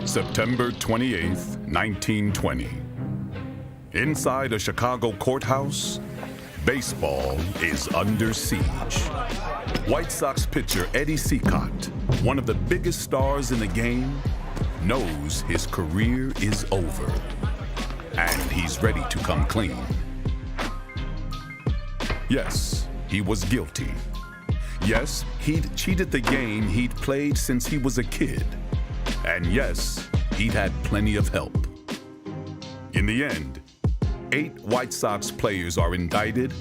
September 28th, 1920. Inside a Chicago courthouse, baseball is under siege. White Sox pitcher Eddie Cicotte, one of the biggest stars in the game, knows his career is over, and he's ready to come clean. Yes, he was guilty. Yes, he'd cheated the game he'd played since he was a kid. And yes, he'd had plenty of help. In the end, 8 White Sox players are indicted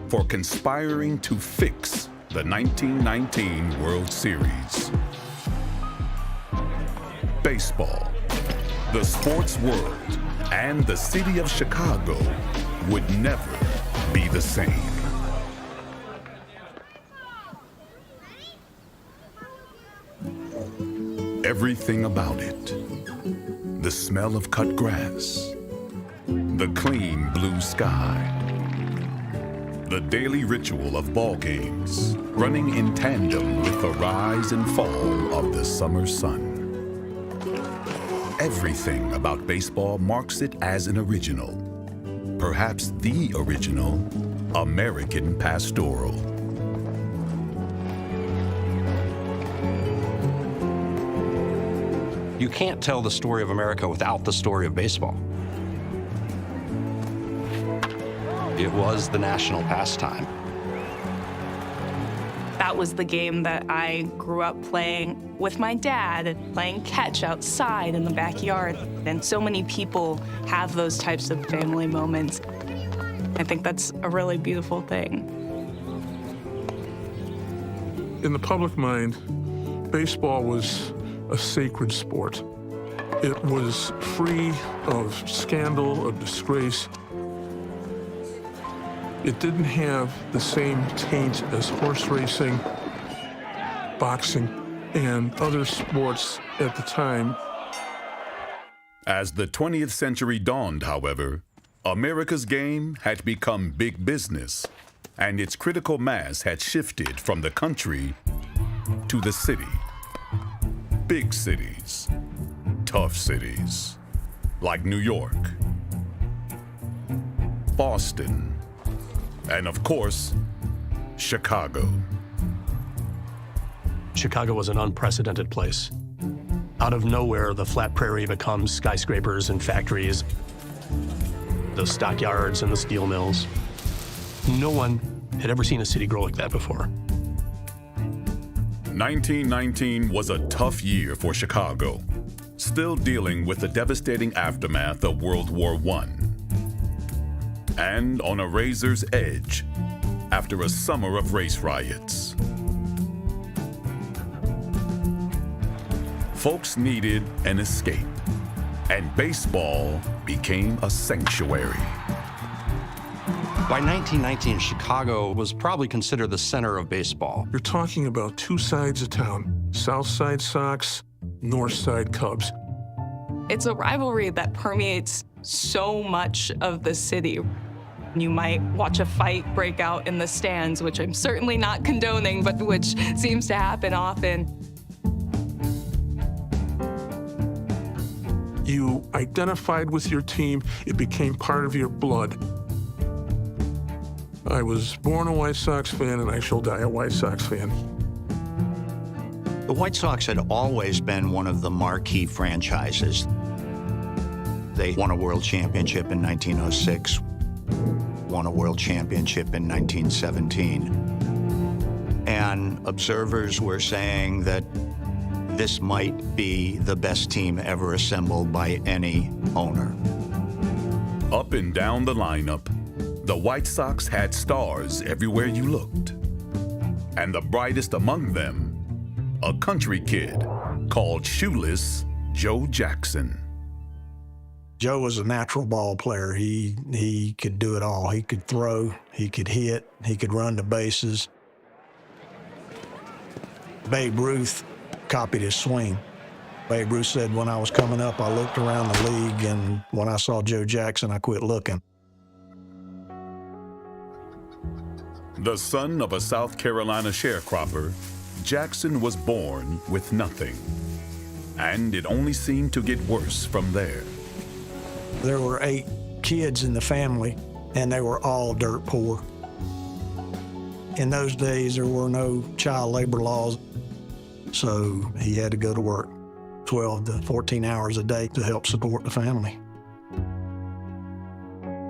for conspiring to fix the 1919 World Series. Baseball, the sports world, and the city of Chicago would never be the same. Everything about it. The smell of cut grass. The clean blue sky. The daily ritual of ball games, running in tandem with the rise and fall of the summer sun. Everything about baseball marks it as an original. Perhaps the original American pastoral. You can't tell the story of America without the story of baseball. It was the national pastime. That was the game that I grew up playing with my dad, playing catch outside in the backyard. And so many people have those types of family moments. I think that's a really beautiful thing. In the public mind, baseball was a sacred sport. It was free of scandal, of disgrace. It didn't have the same taint as horse racing, boxing, and other sports at the time. As the 20th century dawned, however, America's game had become big business, and its critical mass had shifted from the country to the city. Big cities, tough cities, like New York, Boston, and of course, Chicago. Chicago was an unprecedented place. Out of nowhere, the flat prairie becomes skyscrapers and factories, the stockyards and the steel mills. No one had ever seen a city grow like that before. 1919 was a tough year for Chicago, still dealing with the devastating aftermath of World War I. And on a razor's edge after a summer of race riots. Folks needed an escape, and baseball became a sanctuary. By 1919, Chicago was probably considered the center of baseball. You're talking about 2 sides of town, South Side Sox, North Side Cubs. It's a rivalry that permeates so much of the city. You might watch a fight break out in the stands, which I'm certainly not condoning, but which seems to happen often. You identified with your team, it became part of your blood. I was born a White Sox fan, and I shall die a White Sox fan. The White Sox had always been one of the marquee franchises. They won a world championship in 1906, won a world championship in 1917. And observers were saying that this might be the best team ever assembled by any owner. Up and down the lineup, the White Sox had stars everywhere you looked. And the brightest among them, a country kid called Shoeless Joe Jackson. Joe was a natural ball player. He could do it all. He could throw, he could hit, he could run the bases. Babe Ruth copied his swing. Babe Ruth said, when I was coming up, I looked around the league, and when I saw Joe Jackson, I quit looking. The son of a South Carolina sharecropper, Jackson was born with nothing. And it only seemed to get worse from there. There were 8 kids in the family, and they were all dirt poor. In those days, there were no child labor laws, so he had to go to work 12 to 14 hours a day to help support the family.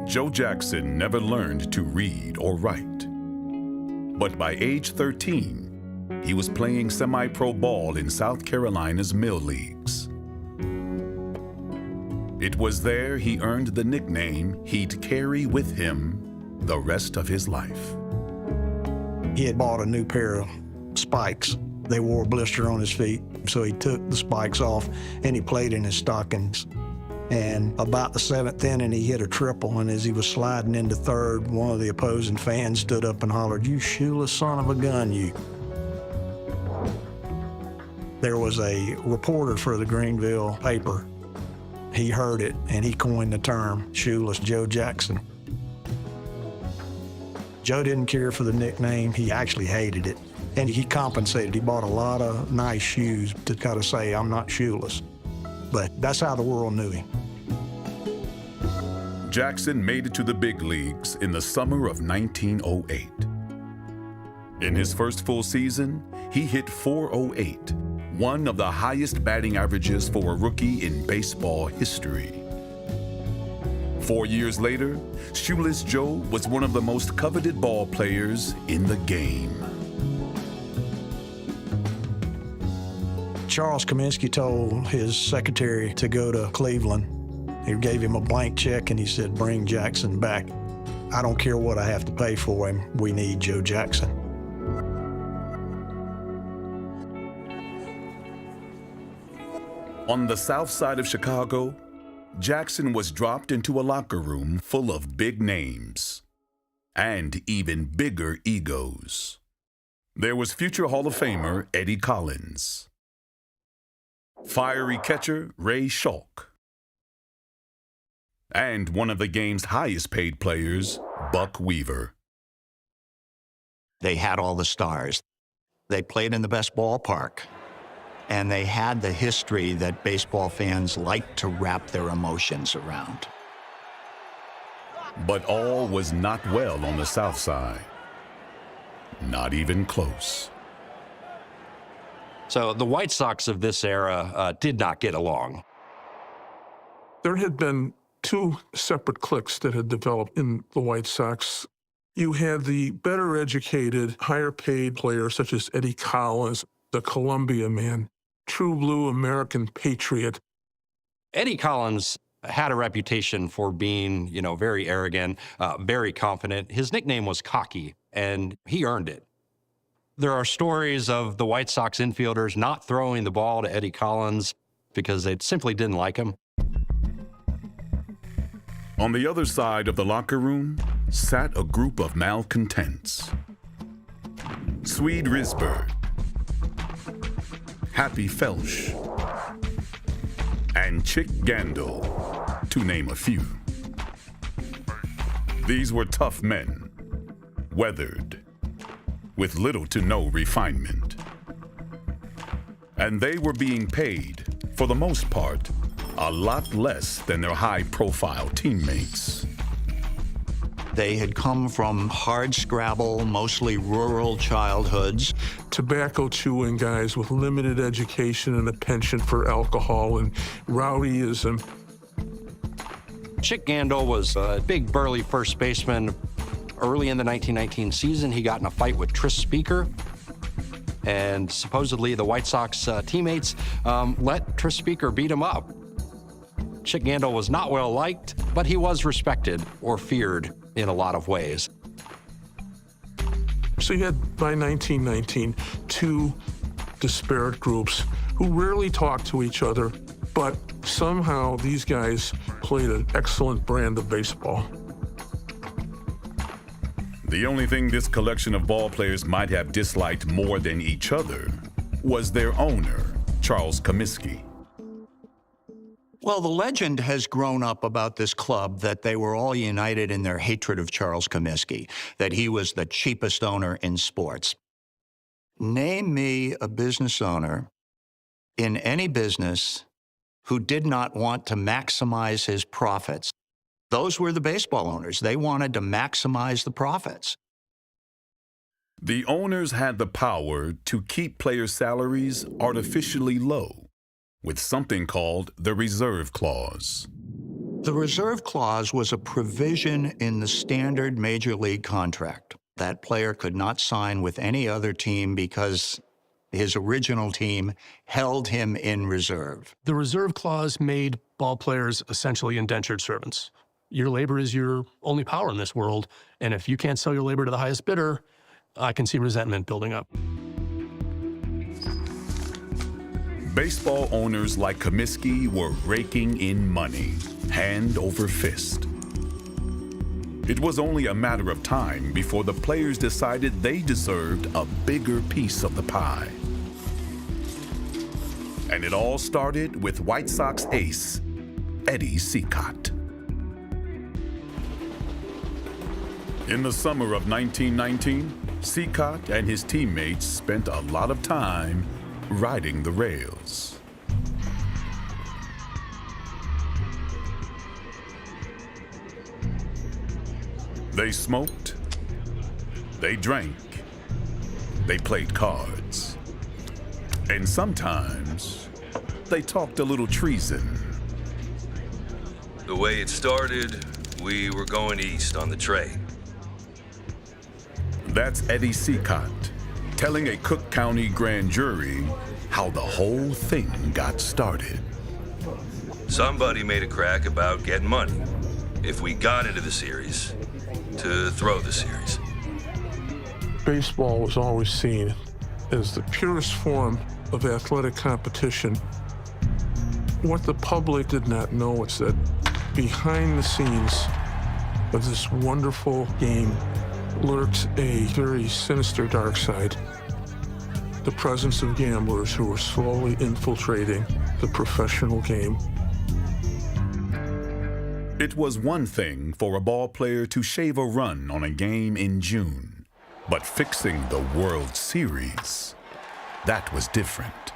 Joe Jackson never learned to read or write. But by age 13, he was playing semi-pro ball in South Carolina's Mill Leagues. It was there he earned the nickname he'd carry with him the rest of his life. He had bought a new pair of spikes. They wore a blister on his feet, so he took the spikes off and he played in his stockings. And about the 7th inning, he hit a triple, and as he was sliding into third, one of the opposing fans stood up and hollered, "You shoeless son of a gun, you." There was a reporter for the Greenville paper. He heard it, and he coined the term, Shoeless Joe Jackson. Joe didn't care for the nickname. He actually hated it, and he compensated. He bought a lot of nice shoes to kind of say, "I'm not shoeless." But that's how the world knew him. Jackson made it to the big leagues in the summer of 1908. In his first full season, he hit .408, one of the highest batting averages for a rookie in baseball history. 4 years later, Shoeless Joe was one of the most coveted ball players in the game. Charles Comiskey told his secretary to go to Cleveland. He gave him a blank check and he said, "Bring Jackson back. I don't care what I have to pay for him. We need Joe Jackson." On the south side of Chicago, Jackson was dropped into a locker room full of big names and even bigger egos. There was future Hall of Famer Eddie Collins, fiery catcher Ray Schalk, and one of the game's highest paid players, Buck Weaver. They had all the stars. They played in the best ballpark. And they had the history that baseball fans like to wrap their emotions around. But all was not well on the south side. Not even close. So the White Sox of this era did not get along. There had been 2 separate cliques that had developed in the White Sox. You had the better educated, higher paid players such as Eddie Collins, the Columbia man, true blue American patriot. Eddie Collins had a reputation for being, very arrogant, very confident. His nickname was Cocky, and he earned it. There are stories of the White Sox infielders not throwing the ball to Eddie Collins because they simply didn't like him. On the other side of the locker room sat a group of malcontents. Swede Risberg, Happy Felsch, and Chick Gandil, to name a few. These were tough men, weathered, with little to no refinement. And they were being paid, for the most part, a lot less than their high-profile teammates. They had come from hard-scrabble, mostly rural childhoods. Tobacco-chewing guys with limited education and a penchant for alcohol and rowdyism. Chick Gandil was a big, burly first baseman. Early in the 1919 season, he got in a fight with Tris Speaker. And supposedly the White Sox teammates let Tris Speaker beat him up. Chick Gandil was not well liked, but he was respected or feared in a lot of ways. So you had, by 1919, 2 disparate groups who rarely talked to each other, but somehow these guys played an excellent brand of baseball. The only thing this collection of ball players might have disliked more than each other was their owner, Charles Comiskey. Well, the legend has grown up about this club that they were all united in their hatred of Charles Comiskey, that he was the cheapest owner in sports. Name me a business owner in any business who did not want to maximize his profits. Those were the baseball owners. They wanted to maximize the profits. The owners had the power to keep players' salaries artificially low with something called the reserve clause. The reserve clause was a provision in the standard major league contract. That player could not sign with any other team because his original team held him in reserve. The reserve clause made ball players essentially indentured servants. Your labor is your only power in this world, and if you can't sell your labor to the highest bidder, I can see resentment building up. Baseball owners like Comiskey were raking in money, hand over fist. It was only a matter of time before the players decided they deserved a bigger piece of the pie. And it all started with White Sox ace, Eddie Cicotte. In the summer of 1919, Cicotte and his teammates spent a lot of time riding the rails. They smoked, they drank, they played cards, and sometimes they talked a little treason. The way it started, we were going east on the train. That's Eddie Cicotte telling a Cook County grand jury how the whole thing got started. Somebody made a crack about getting money, if we got into the series, to throw the series. Baseball was always seen as the purest form of athletic competition. What the public did not know is that behind the scenes of this wonderful game lurked a very sinister dark side. The presence of gamblers who were slowly infiltrating the professional game. It was one thing for a ball player to shave a run on a game in June, but fixing the World Series, that was different,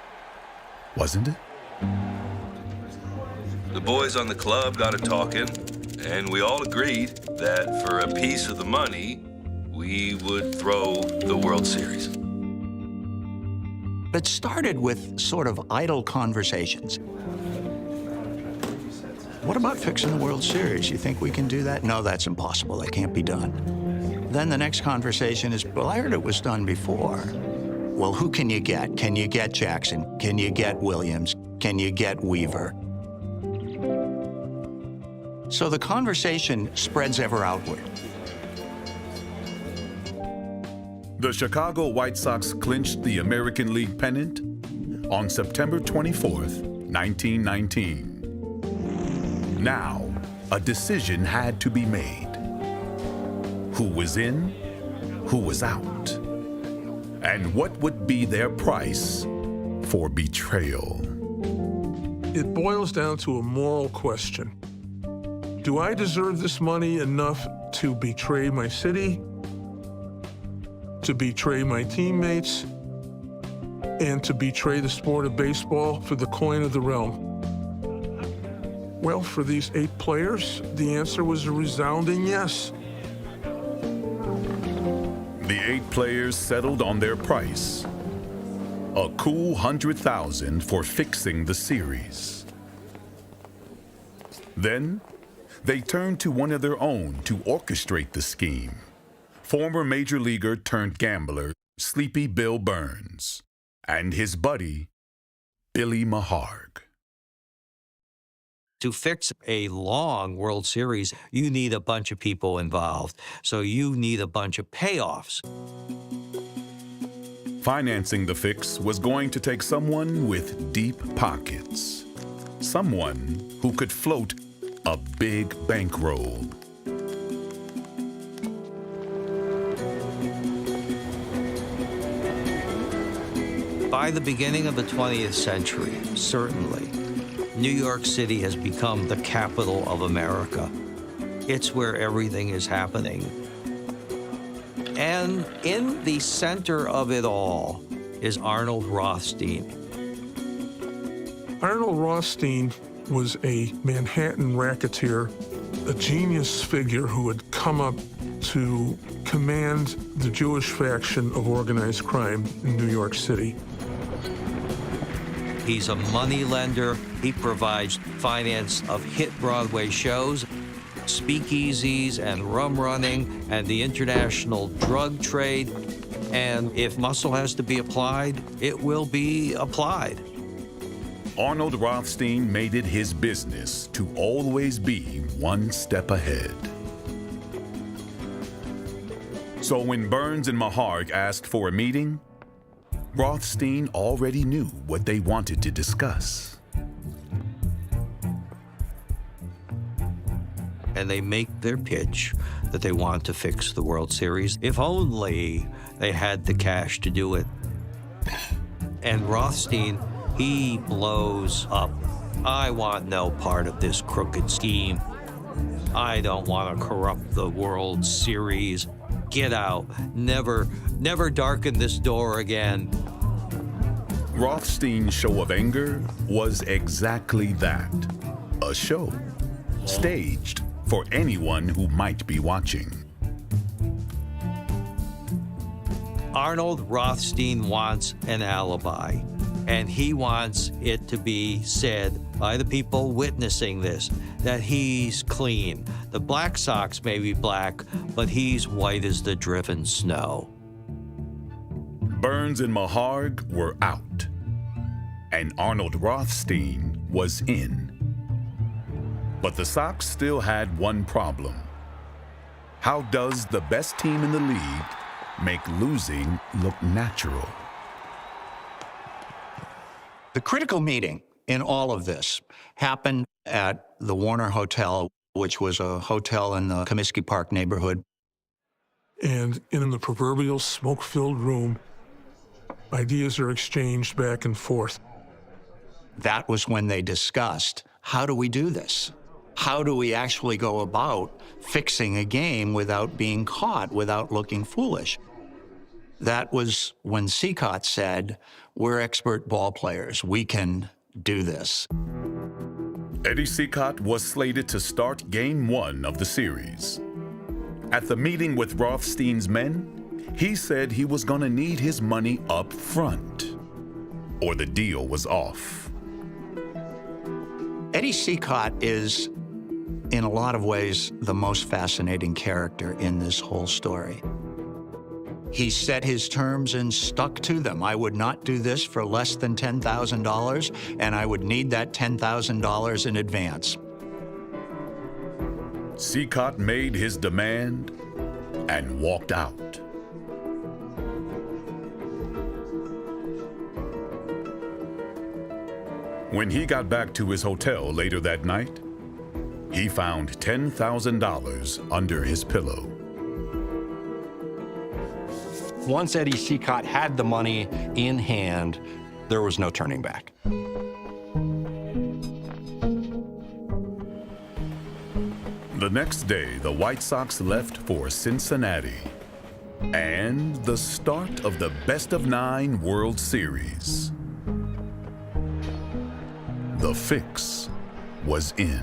wasn't it? The boys on the club got a talking, and we all agreed that for a piece of the money, we would throw the World Series. It started with sort of idle conversations. What about fixing the World Series? You think we can do that? No, that's impossible. That can't be done. Then the next conversation is, well, I heard it was done before. Well, who can you get? Can you get Jackson? Can you get Williams? Can you get Weaver? So the conversation spreads ever outward. The Chicago White Sox clinched the American League pennant on September 24th, 1919. Now, a decision had to be made. Who was in, who was out, and what would be their price for betrayal. It boils down to a moral question. Do I deserve this money enough to betray my city, to betray my teammates, and to betray the sport of baseball for the coin of the realm? Well, for these 8 players, the answer was a resounding yes. The 8 players settled on their price, a cool $100,000 for fixing the series. Then, they turned to one of their own to orchestrate the scheme. Former major leaguer turned gambler, Sleepy Bill Burns, and his buddy, Billy Maharg. To fix a long World Series, you need a bunch of people involved. So you need a bunch of payoffs. Financing the fix was going to take someone with deep pockets. Someone who could float a big bankroll. By the beginning of the 20th century, certainly, New York City has become the capital of America. It's where everything is happening. And in the center of it all is Arnold Rothstein. Arnold Rothstein was a Manhattan racketeer, a genius figure who had come up to command the Jewish faction of organized crime in New York City. He's a moneylender. He provides finance of hit Broadway shows, speakeasies and rum running, and the international drug trade. And if muscle has to be applied, it will be applied. Arnold Rothstein made it his business to always be one step ahead. So when Burns and Maharg asked for a meeting, Rothstein already knew what they wanted to discuss. And they make their pitch that they want to fix the World Series. If only they had the cash to do it. And Rothstein, he blows up. I want no part of this crooked scheme. I don't want to corrupt the World Series. Get out. Never darken this door again. Rothstein's show of anger was exactly that, a show, staged for anyone who might be watching. Arnold Rothstein wants an alibi, and he wants it to be said by the people witnessing this that he's clean. The Black Sox may be black, but he's white as the driven snow. Burns and Maharg were out, and Arnold Rothstein was in. But the Sox still had one problem. How does the best team in the league make losing look natural? The critical meeting in all of this happened at the Warner Hotel, which was a hotel in the Comiskey Park neighborhood. And in the proverbial smoke-filled room, ideas are exchanged back and forth. That was when they discussed, how do we do this? How do we actually go about fixing a game without being caught, without looking foolish? That was when Cicotte said, we're expert ball players. We can do this. Eddie Cicotte was slated to start Game 1 of the series. At the meeting with Rothstein's men, he said he was going to need his money up front, or the deal was off. Eddie Cicotte is, in a lot of ways, the most fascinating character in this whole story. He set his terms and stuck to them. I would not do this for less than $10,000, and I would need that $10,000 in advance. Cicotte made his demand and walked out. When he got back to his hotel later that night, he found $10,000 under his pillow. Once Eddie Cicotte had the money in hand, there was no turning back. The next day, the White Sox left for Cincinnati and the start of the best-of-9 World Series. The fix was in.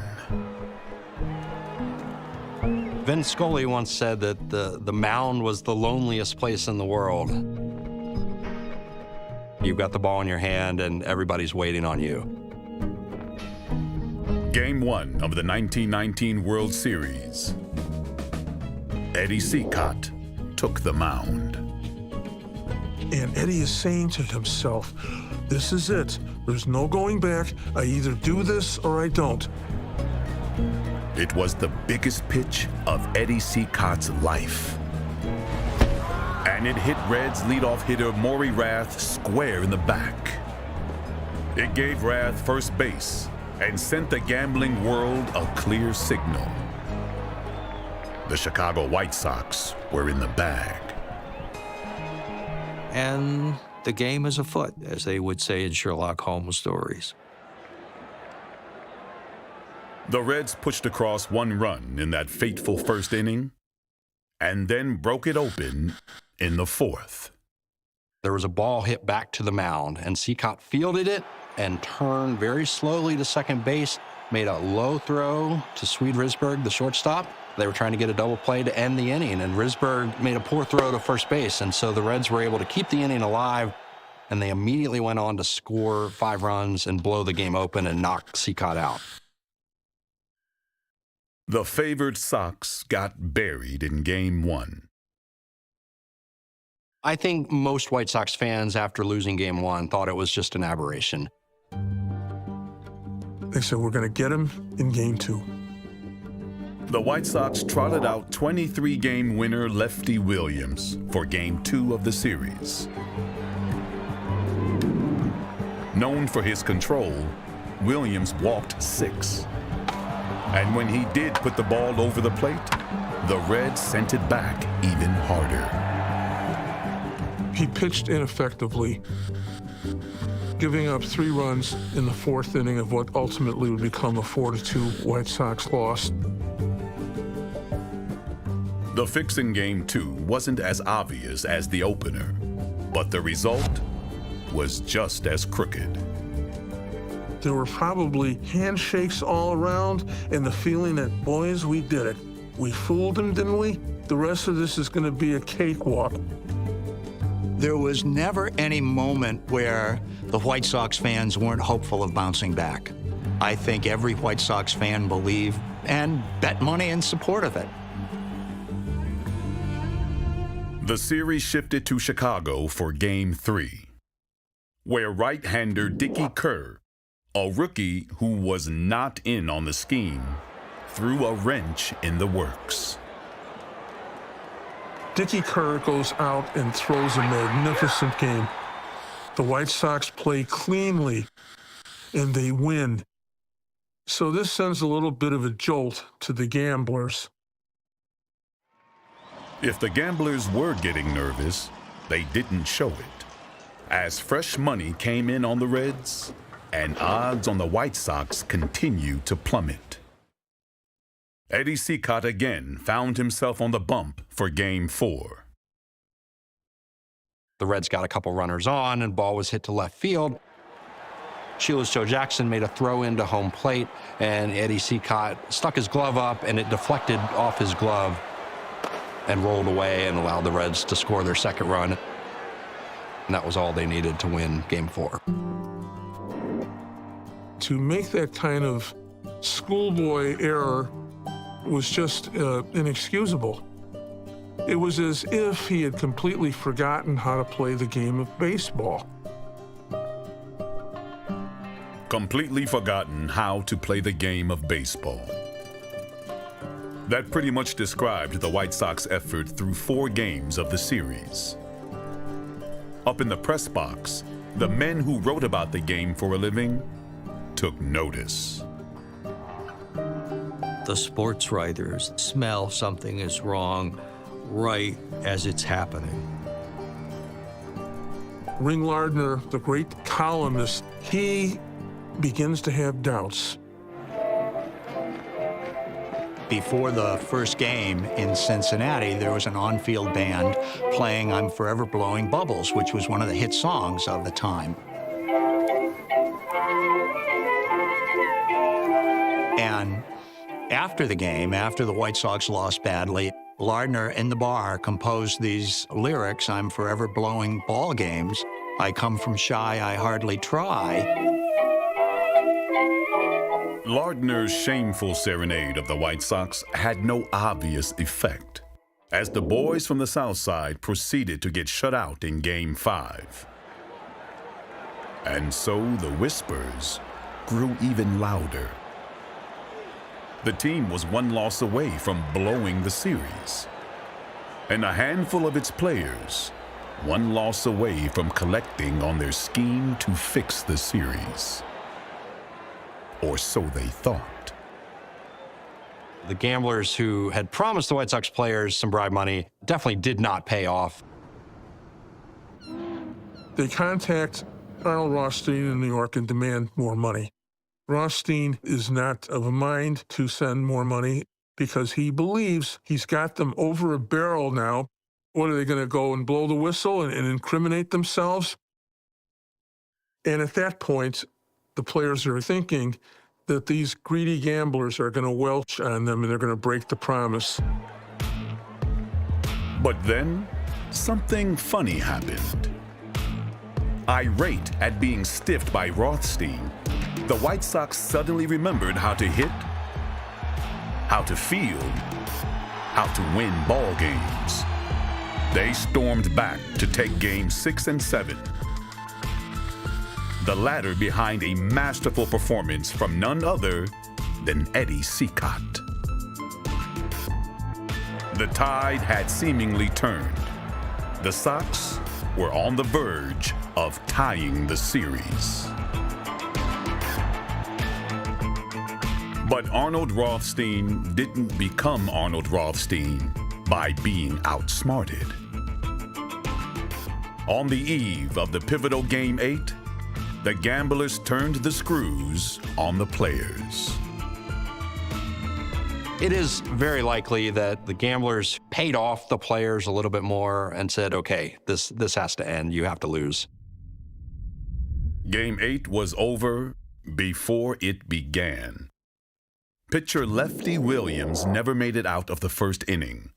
Vin Scully once said that the mound was the loneliest place in the world. You've got the ball in your hand and everybody's waiting on you. Game 1 of the 1919 World Series. Eddie Cicotte took the mound. And Eddie is saying to himself, this is it. There's no going back. I either do this or I don't. It was the biggest pitch of Eddie Cicotte's life. And it hit Reds leadoff hitter Maury Rath square in the back. It gave Rath first base and sent the gambling world a clear signal. The Chicago White Sox were in the bag. And the game is afoot, as they would say in Sherlock Holmes stories. The Reds pushed across one run in that fateful first inning and then broke it open in the fourth. There was a ball hit back to the mound, and Cicotte fielded it and turned very slowly to second base, made a low throw to Swede Risberg, the shortstop. They were trying to get a double play to end the inning, and Risberg made a poor throw to first base, and so the Reds were able to keep the inning alive, and they immediately went on to score 5 runs and blow the game open and knock Cicotte out. The favored Sox got buried in Game 1. I think most White Sox fans, after losing Game 1, thought it was just an aberration. They said, we're going to get him in Game 2. The White Sox trotted out 23-game winner Lefty Williams for Game 2 of the series. Known for his control, Williams walked 6. And when he did put the ball over the plate, the Reds sent it back even harder. He pitched ineffectively, giving up 3 runs in the 4th inning of what ultimately would become a 4-2 White Sox loss. The fix in Game 2 wasn't as obvious as the opener, but the result was just as crooked. There were probably handshakes all around and the feeling that, boys, we did it. We fooled him, didn't we? The rest of this is going to be a cakewalk. There was never any moment where the White Sox fans weren't hopeful of bouncing back. I think every White Sox fan believed and bet money in support of it. The series shifted to Chicago for Game 3, where right-hander Dickie Kerr, a rookie who was not in on the scheme, threw a wrench in the works. Dickie Kerr goes out and throws a magnificent game. The White Sox play cleanly, and they win. So this sends a little bit of a jolt to the gamblers. If the gamblers were getting nervous, they didn't show it, as fresh money came in on the Reds, and odds on the White Sox continued to plummet. Eddie Cicotte again found himself on the bump for Game 4. The Reds got a couple runners on, and ball was hit to left field. Sheila's Joe Jackson made a throw into home plate, and Eddie Cicotte stuck his glove up, and it deflected off his glove and rolled away and allowed the Reds to score their second run. And that was all they needed to win Game 4. To make that kind of schoolboy error was just inexcusable. It was as if he had completely forgotten how to play the game of baseball. Completely forgotten how to play the game of baseball. That pretty much described the White Sox effort through 4 games of the series. Up in the press box, the men who wrote about the game for a living took notice. The sports writers smell something is wrong right as it's happening. Ring Lardner, the great columnist, he begins to have doubts. Before the first game in Cincinnati, there was an on-field band playing I'm Forever Blowing Bubbles, which was one of the hit songs of the time. And after the game, after the White Sox lost badly, Lardner in the bar composed these lyrics, I'm forever blowing ball games. I come from shy, I hardly try. Lardner's shameful serenade of the White Sox had no obvious effect, as the boys from the South Side proceeded to get shut out in Game 5. And so the whispers grew even louder. The team was 1 loss away from blowing the series, and a handful of its players 1 loss away from collecting on their scheme to fix the series. Or so they thought. The gamblers who had promised the White Sox players some bribe money definitely did not pay off. They contact Arnold Rothstein in New York and demand more money. Rothstein is not of a mind to send more money because he believes he's got them over a barrel now. What, are they going to go and blow the whistle and incriminate themselves? And at that point, the players are thinking that these greedy gamblers are going to welch on them and they're going to break the promise. But then, something funny happened. Irate at being stiffed by Rothstein, the White Sox suddenly remembered how to hit, how to field, how to win ball games. They stormed back to take games 6 and 7. The latter behind a masterful performance from none other than Eddie Cicotte. The tide had seemingly turned. The Sox were on the verge of tying the series. But Arnold Rothstein didn't become Arnold Rothstein by being outsmarted. On the eve of the pivotal Game 8, the gamblers turned the screws on the players. It is very likely that the gamblers paid off the players a little bit more and said, okay, this has to end. You have to lose. Game 8 was over before it began. Pitcher Lefty Williams never made it out of the first inning,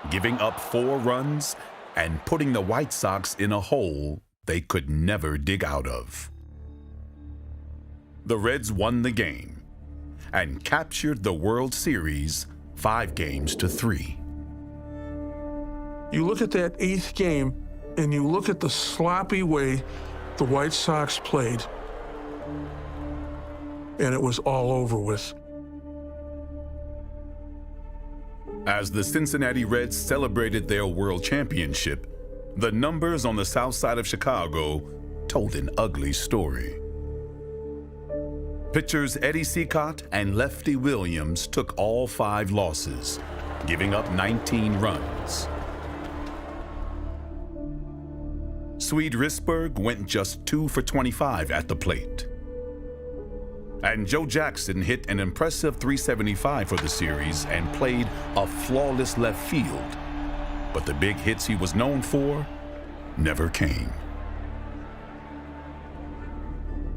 giving up 4 runs and putting the White Sox in a hole they could never dig out of. The Reds won the game and captured the World Series 5-3. You look at that 8th game and you look at the sloppy way the White Sox played, and it was all over with. As the Cincinnati Reds celebrated their world championship, the numbers on the south side of Chicago told an ugly story. Pitchers Eddie Cicotte and Lefty Williams took all 5 losses, giving up 19 runs. Swede Risberg went just 2 for 25 at the plate. And Joe Jackson hit an impressive .375 for the series and played a flawless left field. But the big hits he was known for never came.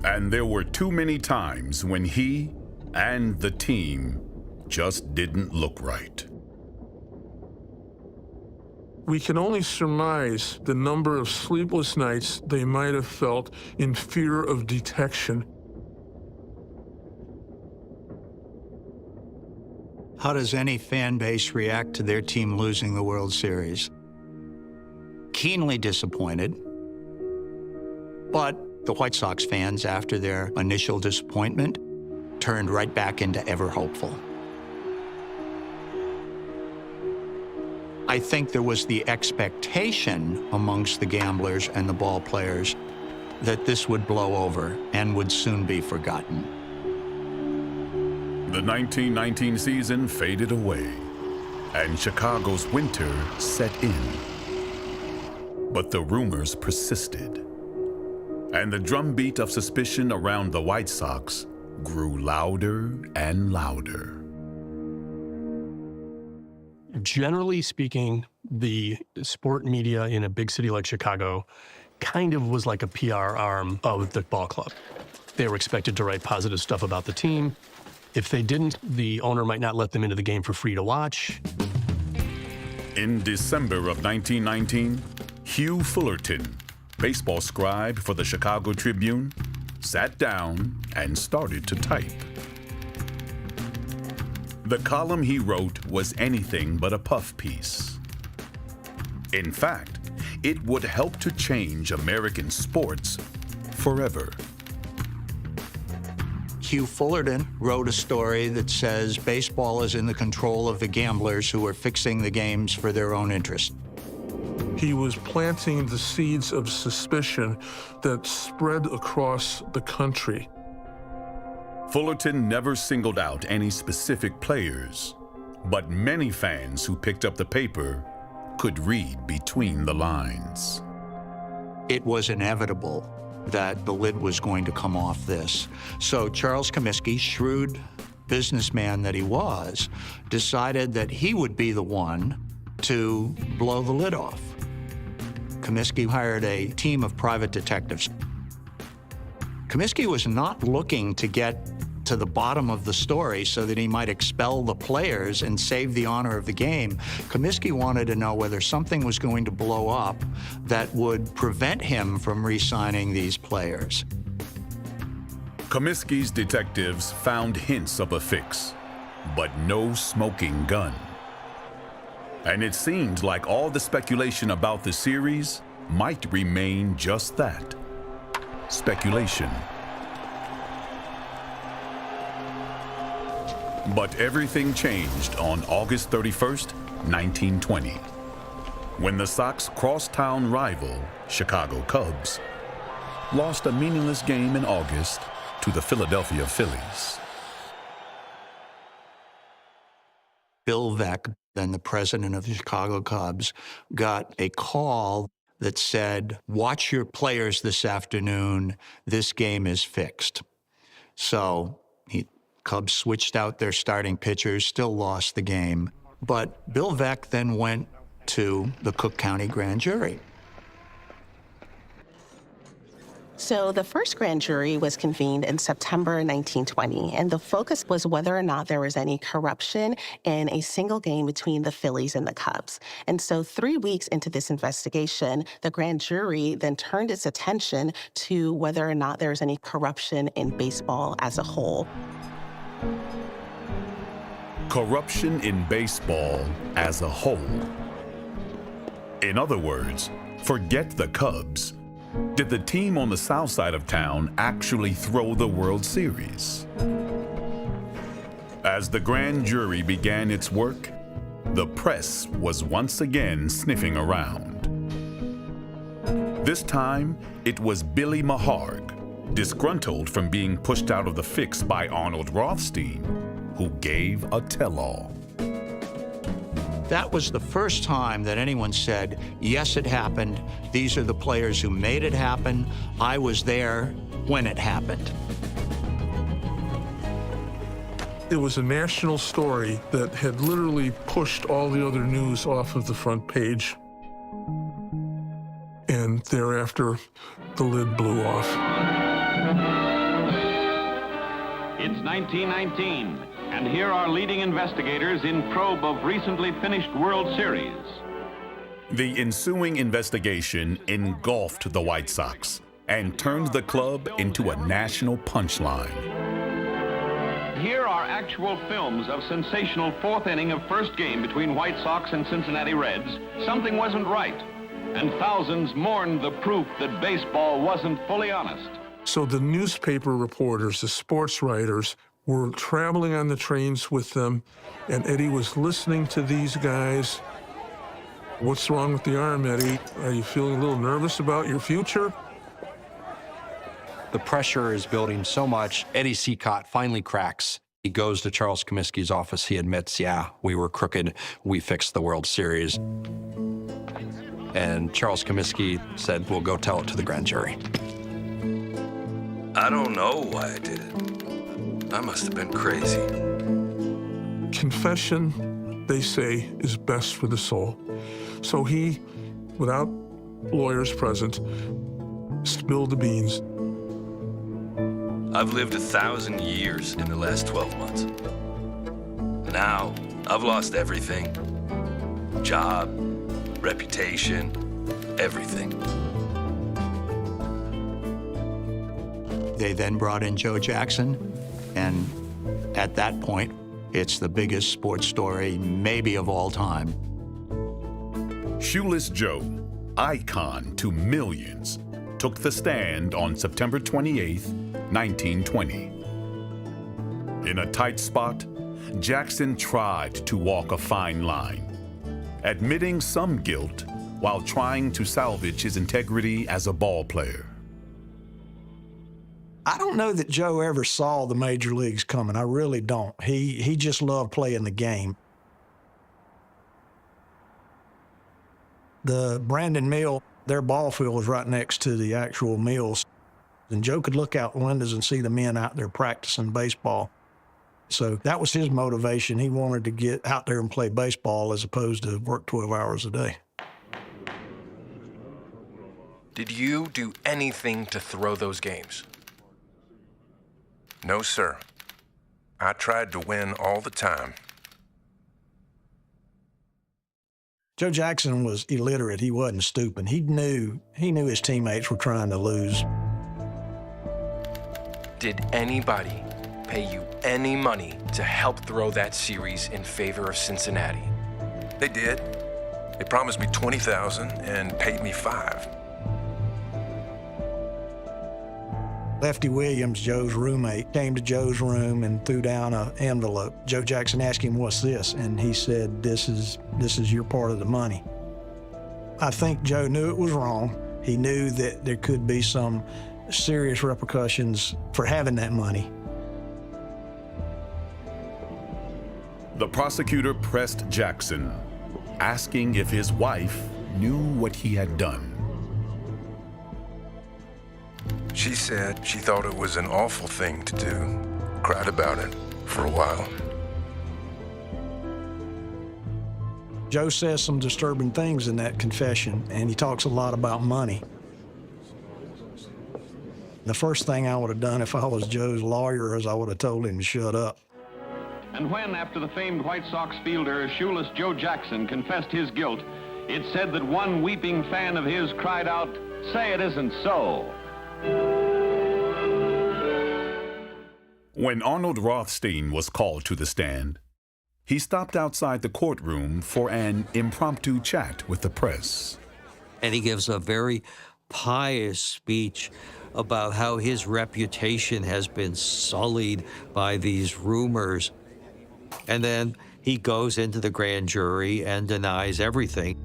And there were too many times when he and the team just didn't look right. We can only surmise the number of sleepless nights they might have felt in fear of detection. How does any fan base react to their team losing the World Series? Keenly disappointed. But the White Sox fans, after their initial disappointment, turned right back into ever hopeful. I think there was the expectation amongst the gamblers and the ball players that this would blow over and would soon be forgotten. The 1919 season faded away, and Chicago's winter set in. But the rumors persisted, and the drumbeat of suspicion around the White Sox grew louder and louder. Generally speaking, the sport media in a big city like Chicago kind of was like a PR arm of the ball club. They were expected to write positive stuff about the team. If they didn't, the owner might not let them into the game for free to watch. In December of 1919, Hugh Fullerton, baseball scribe for the Chicago Tribune, sat down and started to type. The column he wrote was anything but a puff piece. In fact, it would help to change American sports forever. Hugh Fullerton wrote a story that says baseball is in the control of the gamblers who are fixing the games for their own interest. He was planting the seeds of suspicion that spread across the country. Fullerton never singled out any specific players, but many fans who picked up the paper could read between the lines. It was inevitable that the lid was going to come off this. So Charles Comiskey, shrewd businessman that he was, decided that he would be the one to blow the lid off. Comiskey hired a team of private detectives. Comiskey was not looking to get to the bottom of the story so that he might expel the players and save the honor of the game. Comiskey wanted to know whether something was going to blow up that would prevent him from re-signing these players. Comiskey's detectives found hints of a fix, but no smoking gun. And it seemed like all the speculation about the series might remain just that, speculation. But everything changed on August 31st, 1920, when the Sox crosstown rival, Chicago Cubs, lost a meaningless game in August to the Philadelphia Phillies. Bill Veeck, then the president of the Chicago Cubs, got a call that said, "Watch your players this afternoon. This game is fixed." So Cubs switched out their starting pitchers, still lost the game. But Bill Veeck then went to the Cook County grand jury. So the first grand jury was convened in September 1920, and the focus was whether or not there was any corruption in a single game between the Phillies and the Cubs. And so 3 weeks into this investigation, the grand jury then turned its attention to whether or not there was any corruption in baseball as a whole. Corruption in baseball as a whole. In other words, forget the Cubs. Did the team on the south side of town actually throw the World Series? As the grand jury began its work, the press was once again sniffing around. This time, it was Billy Maharg, disgruntled from being pushed out of the fix by Arnold Rothstein, who gave a tell-all. That was the first time that anyone said, yes, it happened. These are the players who made it happen. I was there when it happened. It was a national story that had literally pushed all the other news off of the front page. And thereafter, the lid blew off. It's 1919. And here are leading investigators in probe of recently finished World Series. The ensuing investigation engulfed the White Sox and turned the club into a national punchline. Here are actual films of sensational fourth inning of first game between White Sox and Cincinnati Reds. Something wasn't right, and thousands mourned the proof that baseball wasn't fully honest. So the newspaper reporters, the sports writers, were traveling on the trains with them, and Eddie was listening to these guys. What's wrong with the arm, Eddie? Are you feeling a little nervous about your future? The pressure is building so much, Eddie Seacott finally cracks. He goes to Charles Comiskey's office. He admits, yeah, we were crooked. We fixed the World Series. And Charles Comiskey said, we'll go tell it to the grand jury. I don't know why I did it. I must have been crazy. Confession, they say, is best for the soul. So he, without lawyers present, spilled the beans. I've lived 1,000 years in the last 12 months. Now, I've lost everything. Job, reputation, everything. They then brought in Joe Jackson, and at that point, it's the biggest sports story maybe of all time. Shoeless Joe, icon to millions, took the stand on September 28, 1920. In a tight spot, Jackson tried to walk a fine line, admitting some guilt while trying to salvage his integrity as a ball player. I don't know that Joe ever saw the major leagues coming. I really don't. He just loved playing the game. The Brandon Mill, their ball field was right next to the actual mills. And Joe could look out windows and see the men out there practicing baseball. So that was his motivation. He wanted to get out there and play baseball as opposed to work 12 hours a day. Did you do anything to throw those games? No, sir. I tried to win all the time. Joe Jackson was illiterate. He wasn't stupid. He knew his teammates were trying to lose. Did anybody pay you any money to help throw that series in favor of Cincinnati? They did. They promised me $20,000 and paid me $5,000. Lefty Williams, Joe's roommate, came to Joe's room and threw down an envelope. Joe Jackson asked him, "What's this?" And he said, this is your part of the money. I think Joe knew it was wrong. He knew that there could be some serious repercussions for having that money. The prosecutor pressed Jackson, asking if his wife knew what he had done. She said she thought it was an awful thing to do. Cried about it for a while. Joe says some disturbing things in that confession, and he talks a lot about money. The first thing I would have done if I was Joe's lawyer is I would have told him to shut up. And when, after the famed White Sox fielder, shoeless Joe Jackson, confessed his guilt, it said that one weeping fan of his cried out, "Say it isn't so." When Arnold Rothstein was called to the stand, he stopped outside the courtroom for an impromptu chat with the press. And he gives a very pious speech about how his reputation has been sullied by these rumors. And then he goes into the grand jury and denies everything.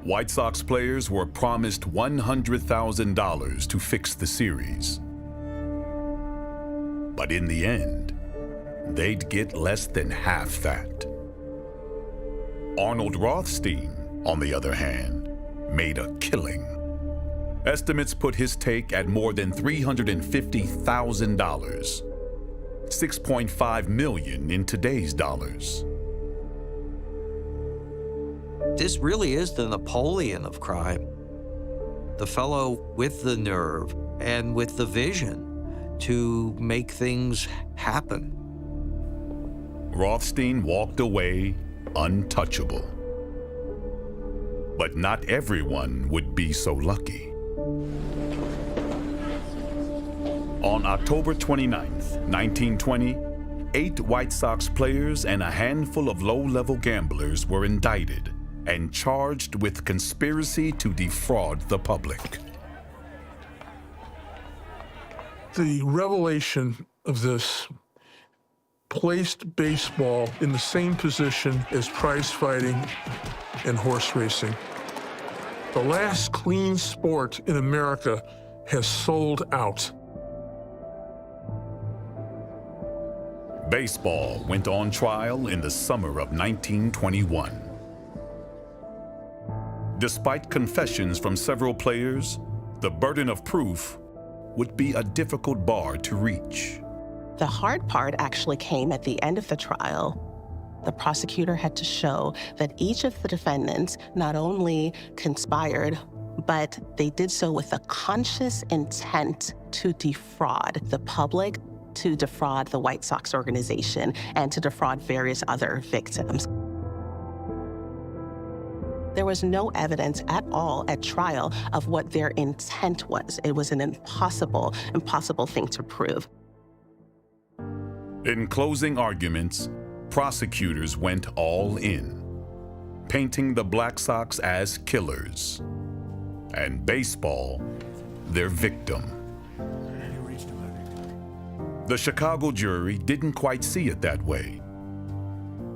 White Sox players were promised $100,000 to fix the series. But in the end, they'd get less than half that. Arnold Rothstein, on the other hand, made a killing. Estimates put his take at more than $350,000, $6.5 million in today's dollars. This really is the Napoleon of crime. The fellow with the nerve and with the vision to make things happen. Rothstein walked away untouchable. But not everyone would be so lucky. On October 29th, 1920, 8 White Sox players and a handful of low-level gamblers were indicted and charged with conspiracy to defraud the public. The revelation of this placed baseball in the same position as prize fighting and horse racing. The last clean sport in America has sold out. Baseball went on trial in the summer of 1921. Despite confessions from several players, the burden of proof would be a difficult bar to reach. The hard part actually came at the end of the trial. The prosecutor had to show that each of the defendants not only conspired, but they did so with a conscious intent to defraud the public, to defraud the White Sox organization, and to defraud various other victims. There was no evidence at all at trial of what their intent was. It was an impossible thing to prove. In closing arguments, prosecutors went all in, painting the Black Sox as killers, and baseball their victim. The Chicago jury didn't quite see it that way,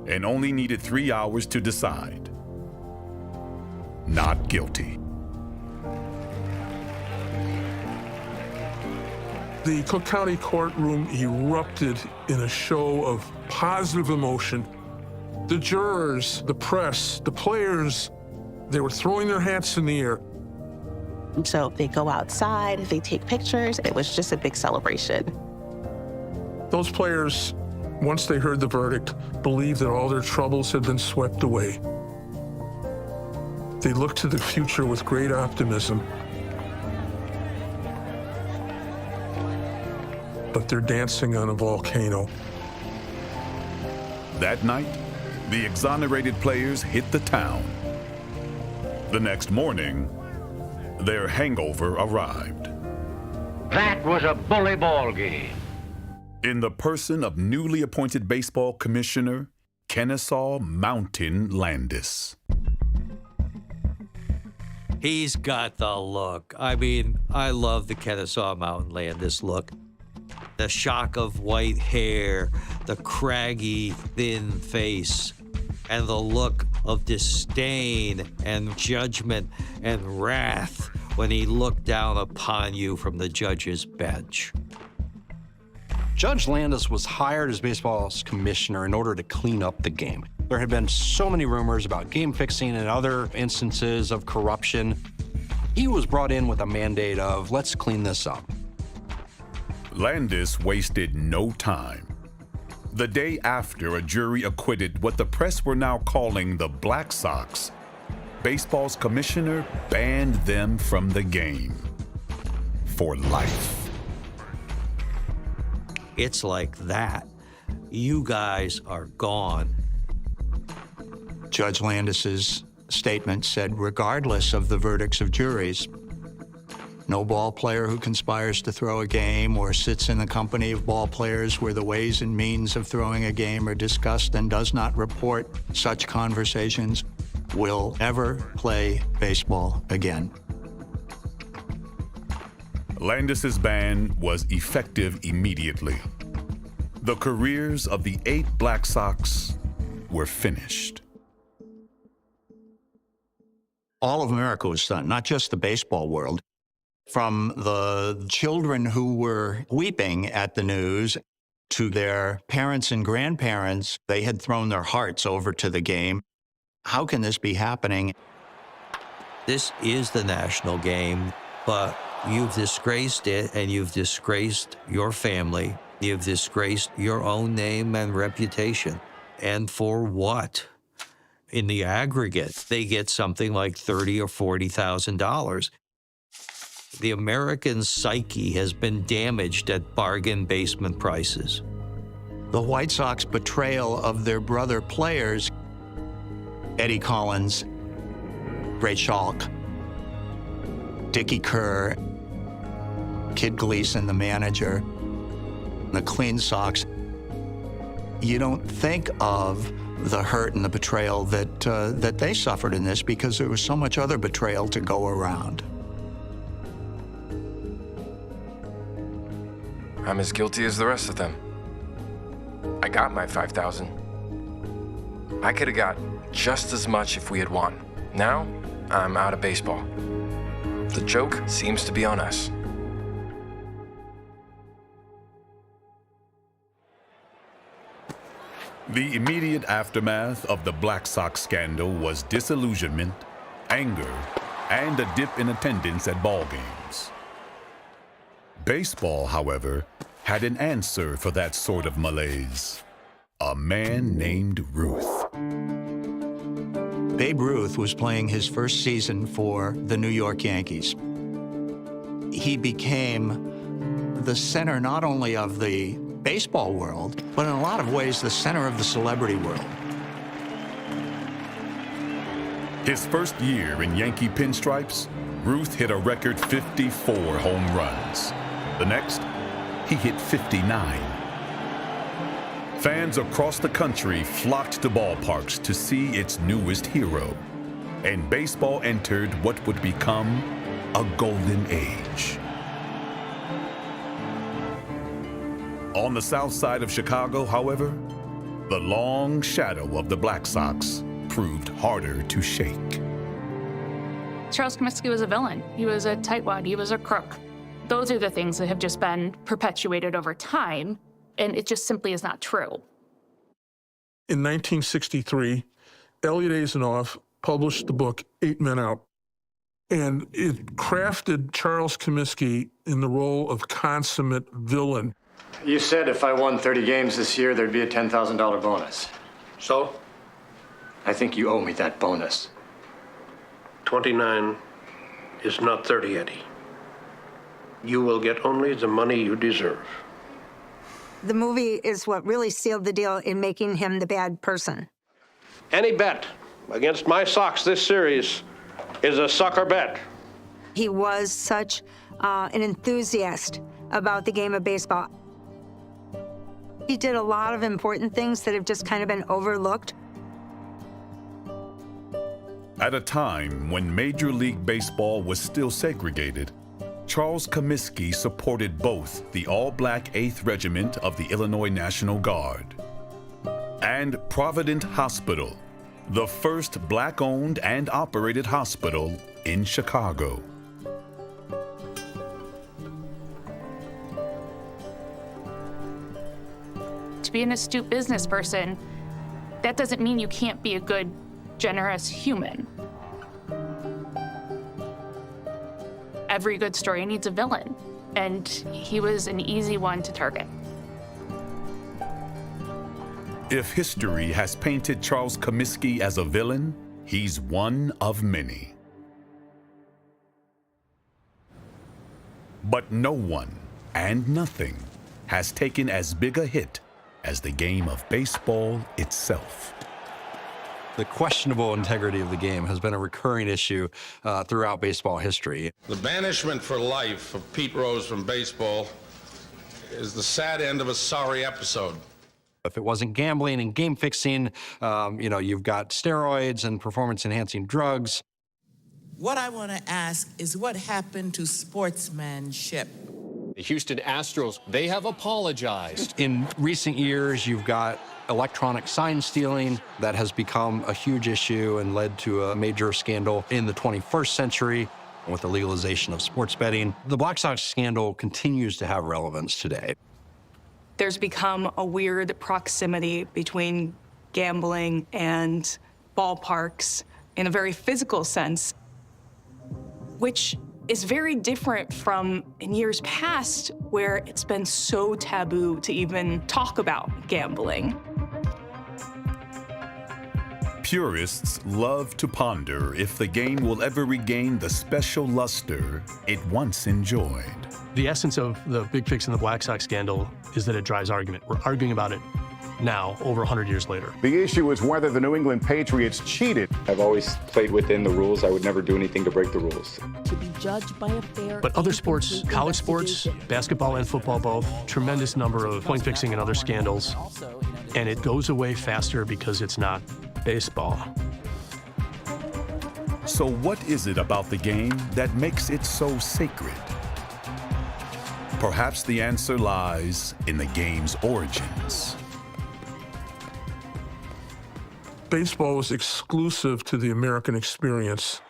and only needed 3 hours to decide. Not guilty. The Cook County courtroom erupted in a show of positive emotion. The jurors, the press, the players, they were throwing their hats in the air. So they go outside, they take pictures. It was just a big celebration. Those players, once they heard the verdict, believed that all their troubles had been swept away. They looked to the future with great optimism. But they're dancing on a volcano. That night, the exonerated players hit the town. The next morning, their hangover arrived. That was a bully ball game. In the person of newly appointed baseball commissioner, Kennesaw Mountain Landis. He's got the look. I mean, I love the Kennesaw Mountain Landis look. The shock of white hair, the craggy, thin face, and the look of disdain and judgment and wrath when he looked down upon you from the judge's bench. Judge Landis was hired as baseball's commissioner in order to clean up the game. There had been so many rumors about game fixing and other instances of corruption. He was brought in with a mandate of, let's clean this up. Landis wasted no time. The day after a jury acquitted what the press were now calling the Black Sox, baseball's commissioner banned them from the game for life. It's like that. You guys are gone. Judge Landis's statement said, regardless of the verdicts of juries, no ball player who conspires to throw a game or sits in the company of ball players where the ways and means of throwing a game are discussed and does not report such conversations will ever play baseball again. Landis's ban was effective immediately. The careers of the 8 Black Sox were finished. All of America was stunned, not just the baseball world. From the children who were weeping at the news to their parents and grandparents, they had thrown their hearts over to the game. How can this be happening? This is the national game, but you've disgraced it and you've disgraced your family. You've disgraced your own name and reputation. And for what? In the aggregate, they get something like $30,000 or $40,000. The American psyche has been damaged at bargain basement prices. The White Sox betrayal of their brother players, Eddie Collins, Ray Schalk, Dickie Kerr, Kid Gleason, the manager, the Clean Sox. You don't think of the hurt and the betrayal that they suffered in this because there was so much other betrayal to go around. I'm as guilty as the rest of them. I got my $5,000. I could have got just as much if we had won. Now, I'm out of baseball. The joke seems to be on us. The immediate aftermath of the Black Sox scandal was disillusionment, anger, and a dip in attendance at ball games. Baseball, however, had an answer for that sort of malaise. A man named Ruth. Babe Ruth was playing his first season for the New York Yankees. He became the center not only of the baseball world, but in a lot of ways the center of the celebrity world. His first year in Yankee pinstripes, Ruth hit a record 54 home runs. The next, he hit 59. Fans across the country flocked to ballparks to see its newest hero, and baseball entered what would become a golden age. On the south side of Chicago, however, the long shadow of the Black Sox proved harder to shake. Charles Comiskey was a villain. He was a tightwad. He was a crook. Those are the things that have just been perpetuated over time, and it just simply is not true. In 1963, Elliot Azanoff published the book 8 Men Out, and it crafted Charles Comiskey in the role of consummate villain. You said if I won 30 games this year, there'd be a $10,000 bonus. So? I think you owe me that bonus. 29 is not 30, Eddie. You will get only the money you deserve. The movie is what really sealed the deal in making him the bad person. Any bet against my Sox this series is a sucker bet. He was such an enthusiast about the game of baseball. He did a lot of important things that have just kind of been overlooked. At a time when Major League Baseball was still segregated, Charles Comiskey supported both the all-black 8th Regiment of the Illinois National Guard and Provident Hospital, the first black-owned and operated hospital in Chicago. To be an astute business person, that doesn't mean you can't be a good, generous human. Every good story needs a villain, and he was an easy one to target. If history has painted Charles Comiskey as a villain, he's one of many. But no one and nothing has taken as big a hit as the game of baseball itself. The questionable integrity of the game has been a recurring issue throughout baseball history. The banishment for life of Pete Rose from baseball is the sad end of a sorry episode. If it wasn't gambling and game fixing, you've got steroids and performance-enhancing drugs. What I want to ask is what happened to sportsmanship? The Houston Astros, they have apologized. In recent years, you've got electronic sign stealing that has become a huge issue and led to a major scandal in the 21st century with the legalization of sports betting. The Black Sox scandal continues to have relevance today. There's become a weird proximity between gambling and ballparks in a very physical sense, which is very different from in years past where it's been so taboo to even talk about gambling. Purists love to ponder if the game will ever regain the special luster it once enjoyed. The essence of the Big Fix and the Black Sox scandal is that it drives argument. We're arguing about it now, over 100 years later. The issue is whether the New England Patriots cheated. I've always played within the rules. I would never do anything to break the rules. To be judged by a fair. But other sports, college sports, basketball and football both, tremendous number of point fixing and other scandals. And it goes away faster because it's not baseball. So what is it about the game that makes it so sacred? Perhaps the answer lies in the game's origins. Baseball was exclusive to the American experience.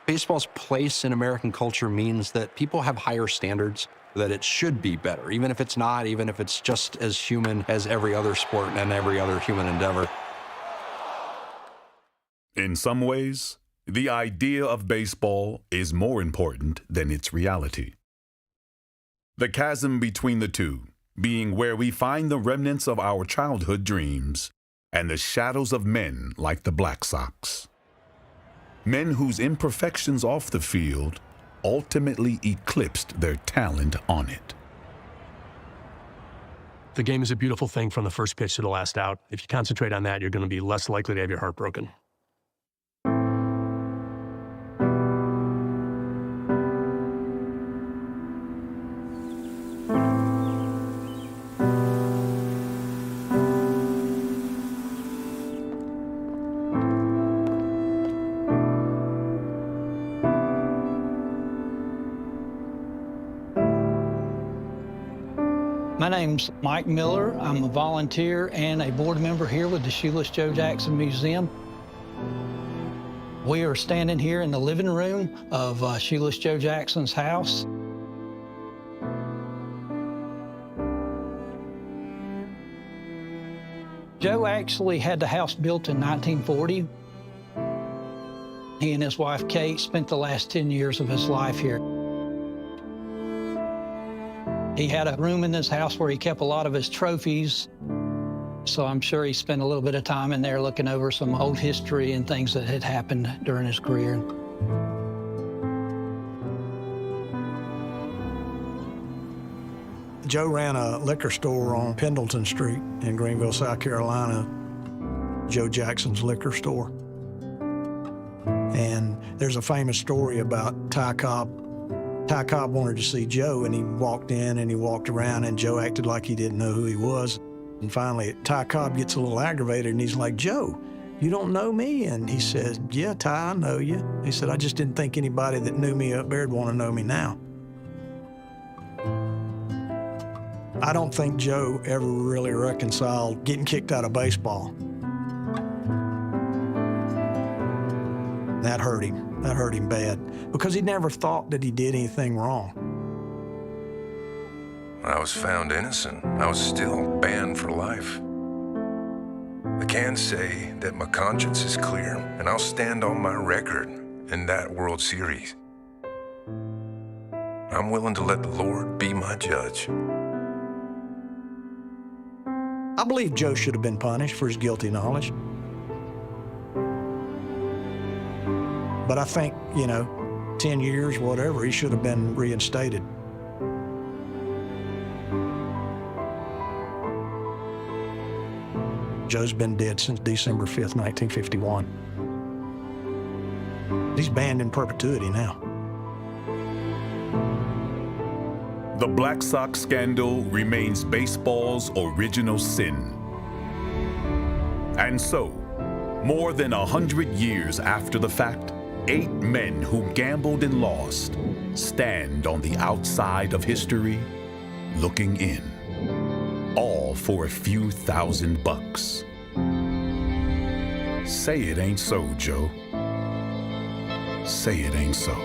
Baseball's place in American culture means that people have higher standards, that it should be better, even if it's not, even if it's just as human as every other sport and every other human endeavor. In some ways, the idea of baseball is more important than its reality. The chasm between the two being where we find the remnants of our childhood dreams and the shadows of men like the Black Sox. Men whose imperfections off the field ultimately eclipsed their talent on it. The game is a beautiful thing from the first pitch to the last out. If you concentrate on that, you're going to be less likely to have your heart broken. My name's Mike Miller. I'm a volunteer and a board member here with the Shoeless Joe Jackson Museum. We are standing here in the living room of Shoeless Joe Jackson's house. Joe actually had the house built in 1940. He and his wife, Kate, spent the last 10 years of his life here. He had a room in his house where he kept a lot of his trophies. So I'm sure he spent a little bit of time in there looking over some old history and things that had happened during his career. Joe ran a liquor store on Pendleton Street in Greenville, South Carolina, Joe Jackson's liquor store. And there's a famous story about Ty Cobb. Ty Cobb wanted to see Joe, and he walked in and he walked around, and Joe acted like he didn't know who he was. And finally, Ty Cobb gets a little aggravated, and he's like, "Joe, you don't know me?" And he said, "Yeah, Ty, I know you." He said, "I just didn't think anybody that knew me up there would want to know me now." I don't think Joe ever really reconciled getting kicked out of baseball. That hurt him. That hurt him bad, because he never thought that he did anything wrong. I was found innocent. I was still banned for life. I can say that my conscience is clear, and I'll stand on my record in that World Series. I'm willing to let the Lord be my judge. I believe Joe should have been punished for his guilty knowledge. But I think, 10 years, whatever, he should have been reinstated. Joe's been dead since December 5th, 1951. He's banned in perpetuity now. The Black Sox scandal remains baseball's original sin. And so, more than 100 years after the fact, 8 men who gambled and lost stand on the outside of history, looking in, all for a few $1,000. Say it ain't so, Joe. Say it ain't so.